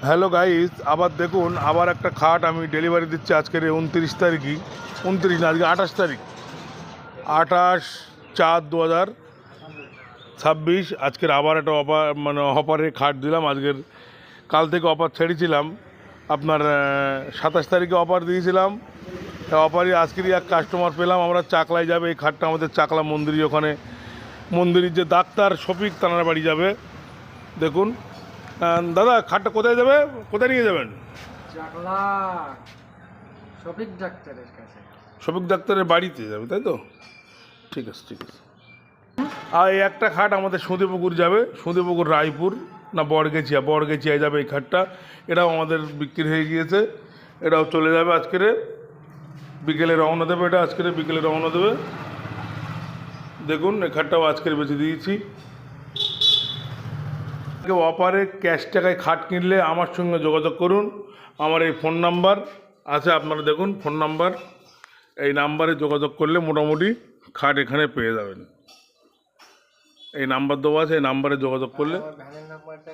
Hello guys, আবার দেখুন, আবার একটা খাট আমি ডেলিভারি দিচ্ছি আজকের 29 তারিখই, 29 না, আজকে 28 তারিখ, 28/4/2026। আজকের আবার একটা অফারে খাট দিলাম। কাল থেকে অফার ছেড়েছিলাম, আপনার 27 তারিখে অফার দিয়েছিলাম। অফারই আজকেরই এক কাস্টমার পেলাম আমরা, চাকলায় যাবে এই খাটটা আমাদের, চাকলা মন্দিরের ওখানে, মন্দিরের যে ডাক্তার শফিক তানার বাড়ি যাবে। দেখুন দাদা, খাটটা কোথায় যাবে, কোথায় নিয়ে যাবেন? চাকলা শফিক ডাক্তারের কাছে। শফিক ডাক্তারের বাড়িতে যাবে, তাই তো? ঠিক আছে, ঠিক আছে। আর এই একটা খাট আমাদের সুঁদেপুকুর যাবে, সুঁদেপুকুর রায়পুর না বড়গেছিয়ায় যাবে এই খাটটা। এটাও আমাদের বিক্রি হয়ে গিয়েছে, এটাও চলে যাবে আজকের বিকেলে রওনা দেবে। এটা আজকের বিকেলে রওনা দেবে। দেখুন এই খাটটাও আজকের বেঁচে দিয়েছি। কেউ অফারে ক্যাশ টাকায় খাট কিনলে আমার সঙ্গে যোগাযোগ করুন। আমার এই ফোন নাম্বার আছে, আপনারা দেখুন ফোন নাম্বার, এই নাম্বারে যোগাযোগ করলে মোটামুটি খাট এখানে পেয়ে যাবেন। এই নাম্বার দেওয়া আছে, এই নাম্বারে যোগাযোগ করলে। আমার ভ্যানের নাম্বারটা